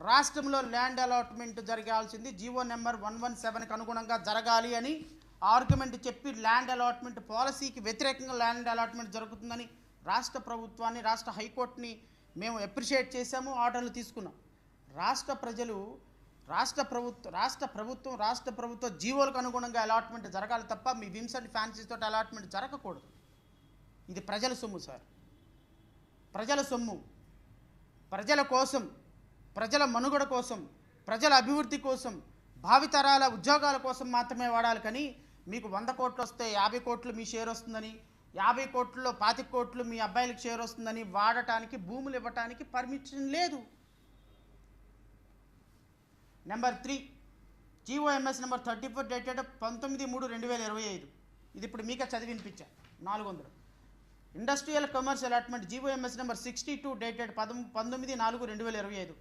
రాష్ట్రంలో land allotment జరగాల్సింది GO number 117కి అనుగుణంగా జరగాలి అని ఆర్గ్యుమెంట్ చెప్పి ల్యాండ్ అలాట్మెంట్ పాలసీకి వ్యతిరేకంగా ల్యాండ్ అలాట్మెంట్ జరుగుతుందని రాష్ట్ర ప్రభుత్వాన్ని రాష్ట్ర హైకోర్టుని మేము అప్రిషియేట్ చేశాము, ఆర్డర్లు తీసుకున్నాం. రాష్ట్ర ప్రజలు రాష్ట్ర ప్రభుత్వ జీవోలకు అనుగుణంగా అలాట్మెంట్ జరగాలి తప్ప మీ విమ్స్ అండ్ ఫ్యాన్సీతో అలాట్మెంట్ జరగకూడదు. ఇది ప్రజల సొమ్ము సార్, ప్రజల సొమ్ము. ప్రజల కోసం, ప్రజల మనుగడ కోసం, ప్రజల అభివృద్ధి కోసం, భావితరాల ఉద్యోగాల కోసం మాత్రమే వాడాలి. కానీ మీకు 100 కోట్లు వస్తే 50 కోట్లు మీ షేర్ వస్తుందని, 50 కోట్లలో 25 కోట్లు మీ అబ్బాయిలకు షేర్ వస్తుందని వాడటానికి, భూములు ఇవ్వటానికి పర్మిషన్ లేదు. Number 3 GOMs number 34 dated 19/3/2025. ఇది ఇప్పుడు మీకే చదివి వినిపించా. 400 industrial comers allotment GOMs number 62 dated 19/4/2025.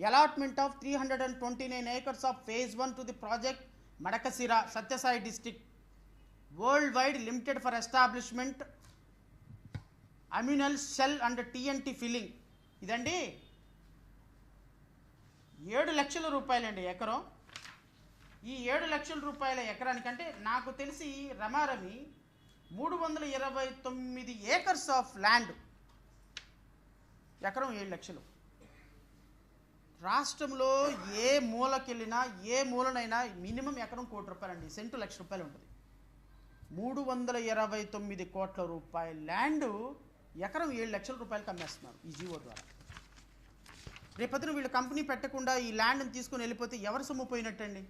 Allotment of 329 acres of phase 1 to the project Madakasira, Satyasai district, worldwide limited for establishment ammunition shell and TNT filling. ఇదండి 7 లక్షల రూపాయలండి ఎకరం. ఈ 7 లక్షల రూపాయల ఎకరానికంటే నాకు తెలిసి రమారమి 329 ఏకర్స్ ఆఫ్ ల్యాండ్, ఎకరం 7 లక్షలు. రాష్ట్రంలో ఏ మూలకెళ్ళినా, ఏ మూలనైనా మినిమం ఎకరం 1 కోటి రూపాయలండి, సెంటు 1 లక్ష రూపాయలు ఉంటుంది. 329 కోట్ల రూపాయల ల్యాండ్ ఎకరం 7 లక్షల రూపాయలకి అమ్మేస్తున్నారు ఈ జీవో ద్వారా. రేపొద్దున వీళ్ళు కంపెనీ పెట్టకుండా ఈ ల్యాండ్ని తీసుకుని వెళ్ళిపోతే ఎవరు సొమ్ము పోయినట్టండి?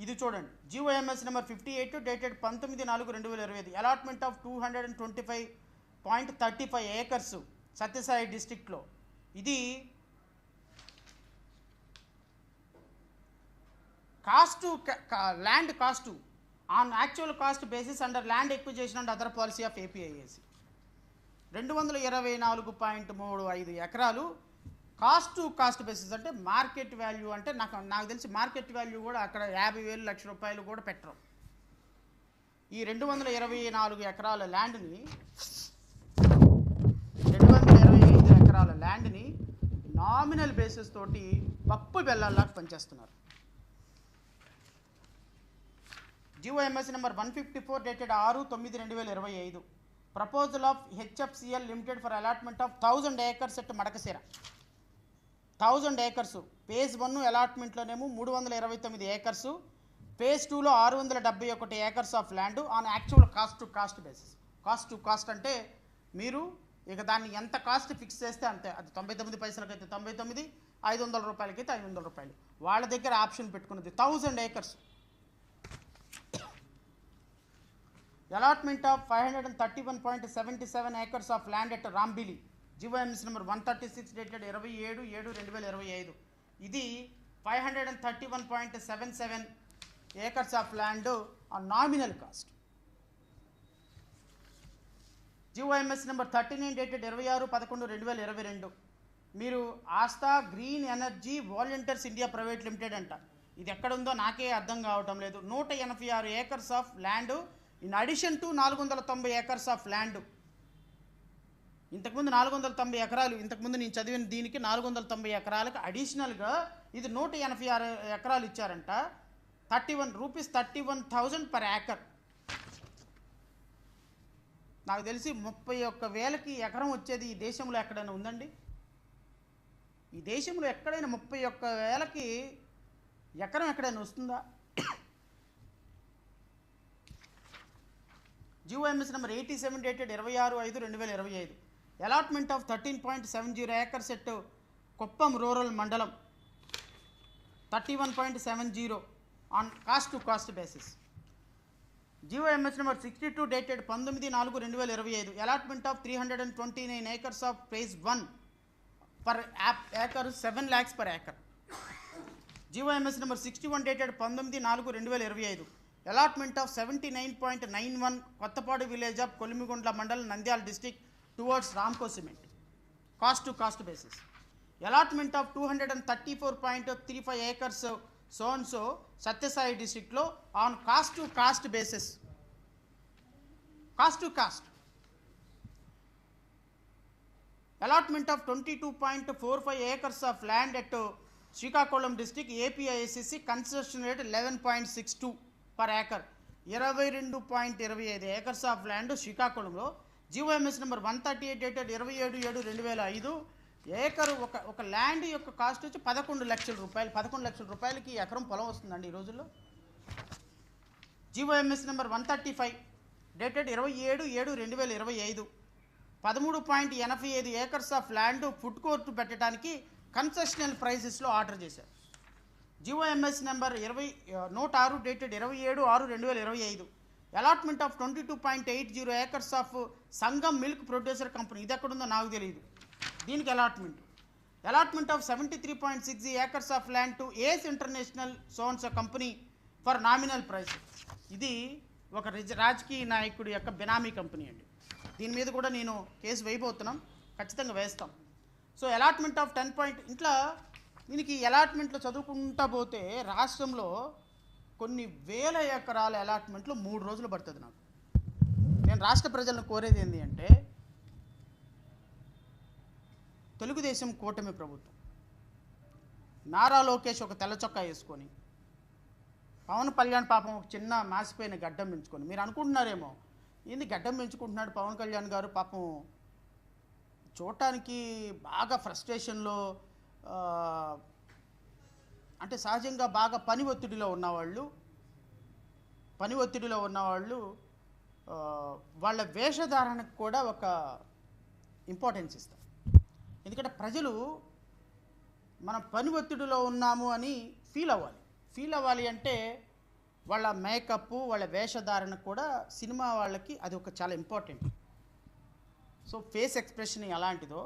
ఇది చూడండి, GOMS number 58 dated 19/4/2025. Allotment of 225.35 acres Sathyasai డిస్ట్రిక్ట్లో. ఇది cost, land cost on actual cost basis under land acquisition and other policy of APIIC. 224.35 ఎకరాలు కాస్ట్ బేసిస్ అంటే మార్కెట్ వాల్యూ. అంటే నాకు తెలిసి మార్కెట్ వాల్యూ కూడా అక్కడ 50,000 లక్ష రూపాయలు కూడా పెట్టరు. ఈ 224 ఎకరాల ల్యాండ్ని, 225 ఎకరాల ల్యాండ్ని నామినల్ బేసిస్ తోటి పప్పు బెల్లాల్లాగా పనిచేస్తున్నారు. GOMs number 154 dated 6/9/2025. Proposal of HFCL limited for allotment of 1000 acres at Madakasira. 1000 acres. Phase 1 అలాట్మెంట్లోనేమో 329 acres, phase 2లో 671 acres of land on actual cost basis. Cost అంటే మీరు ఇక దాన్ని ఎంత కాస్ట్ ఫిక్స్ చేస్తే అంతే. అది 99 పైసలకైతే 99, 500 రూపాయలకైతే 500 రూపాయలు. వాళ్ళ దగ్గర ఆప్షన్ పెట్టుకున్నది 1000 acres. Allotment of 531.77 acres of land at Rambilli. GOMS number 136 dated 27/7/2025. ఇది 531.77 acres of land on nominal cost. GOMS number 39 dated 26/11/2022. మీరు Aastha green energy volunteers India private limited అంట. ఇది ఎక్కడుందో నాకే అర్థం కావటం లేదు. 186 acres of land in addition to 490 acres of land. ఇంతకుముందు 490 ఎకరాలు, ఇంతకుముందు నేను చదివిన దీనికి 490 ఎకరాలకు అడిషనల్గా ఇది 186 ఎకరాలు ఇచ్చారంట. 31,000 per acre. నాకు తెలిసి 31,000కి ఎకరం వచ్చేది ఈ దేశంలో ఎక్కడైనా ఉందండి? ఈ దేశంలో ఎక్కడైనా 31,000కి ఎకరం ఎక్కడైనా వస్తుందా? GOMS number 87 dated 26/5/2025. Allotment of 13.70 acres at Kuppam rural మండలం. 31.70 on cost basis. GOMS number 62 dated 19/4/2025. Allotment of 329 acres of phase 1 per acre 7 lakhs per acre. GOMS number 61 dated 19/4/2025. Allotment of 79.91 Kothapadu village of Kolimigundla మండలం Nandyal district towards Ramco cement. Cost basis. Allotment of 234.35 acres సోన్సో సత్యసాయి డిస్ట్రిక్ట్లో on cost basis. Cost allotment of 22.45 acres of land at Srikakulam district APISCC concession rate 11.62 per acre. 22.25 acres of land శ్రీకాకుళంలో GOMS number 138 dated 27/7/2005 acre ఒక land యొక్క cost వచ్చి 11 లక్షల రూపాయలు. 11 లక్షల రూపాయలకి ఎకరం పొలం వస్తుందండి ఈ రోజుల్లో. GOMS number 135 dated 27/7/2025 13.85 acres of land food court పెట్టడానికి కన్సెషనల్ ప్రైజెస్లో ఆర్డర్ చేశారు. GOMS number 106 dated 27/6/2025 allotment of 22.80 acres of Sangam milk producer company. ఇది ఎక్కడుందో నాకు తెలియదు. దీనికి allotment of 73.60 acres of land to ace international sons company for nominal price. ఇది ఒక రాజకీయ నాయకుడి యొక్క బినామీ కంపెనీ అండి. దీని మీద కూడా నేను కేసు వేయబోతున్నాం, ఖచ్చితంగా వేస్తాం. సో అలాట్మెంట్ ఆఫ్ 10 ఇంట్లో దీనికి అలాట్మెంట్లో చదువుకుంటా పోతే రాష్ట్రంలో కొన్ని వేల ఎకరాల అలాట్మెంట్లు 3 రోజులు పడుతుంది నాకు. నేను రాష్ట్ర ప్రజలను కోరేది ఏంటి అంటే, తెలుగుదేశం కూటమి ప్రభుత్వం నారా లోకేష్ ఒక తెల్ల చొక్కా వేసుకొని, పవన్ కళ్యాణ్ పాపం ఒక చిన్న మాసిపోయిన గడ్డం పెంచుకొని, మీరు అనుకుంటున్నారేమో ఏంది గడ్డం పెంచుకుంటున్నాడు పవన్ కళ్యాణ్ గారు, పాపం చూడటానికి బాగా ఫ్రస్ట్రేషన్లో, అంటే సహజంగా బాగా పని ఒత్తిడిలో ఉన్నవాళ్ళు వాళ్ళ వేషధారణకు కూడా ఒక ఇంపార్టెన్స్ ఇస్తారు. ఎందుకంటే ప్రజలు మనం పని ఒత్తిడిలో ఉన్నాము అని ఫీల్ అవ్వాలి అంటే వాళ్ళ మేకప్, వాళ్ళ వేషధారణకు కూడా సినిమా వాళ్ళకి అది ఒక చాలా ఇంపార్టెంట్. సో ఫేస్ ఎక్స్ప్రెషన్ ఎలాంటిదో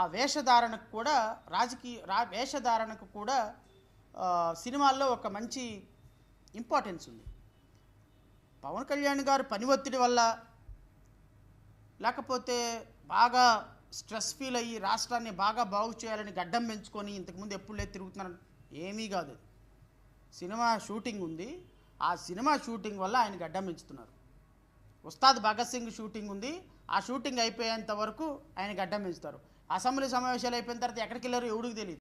ఆ వేషధారణకు కూడా వేషధారణకు కూడా సినిమాల్లో ఒక మంచి ఇంపార్టెన్స్ ఉంది. పవన్ కళ్యాణ్ గారు పని ఒత్తిడి వల్ల, లేకపోతే బాగా స్ట్రెస్ ఫీల్ అయ్యి రాష్ట్రాన్ని బాగా బాగు చేయాలని గడ్డం పెంచుకొని ఇంతకుముందు ఎప్పుడు లేదు తిరుగుతున్నారు, ఏమీ కాదు. సినిమా షూటింగ్ ఉంది, ఆ సినిమా షూటింగ్ వల్ల ఆయన గడ్డం పెంచుతున్నారు. ఉస్తాద్ భగత్ సింగ్ షూటింగ్ ఉంది, ఆ షూటింగ్ అయిపోయేంత వరకు ఆయన గడ్డం పెంచుతారు. అసెంబ్లీ సమావేశాలు అయిపోయిన తర్వాత ఎక్కడికి వెళ్ళారు ఎవరికి తెలియదు.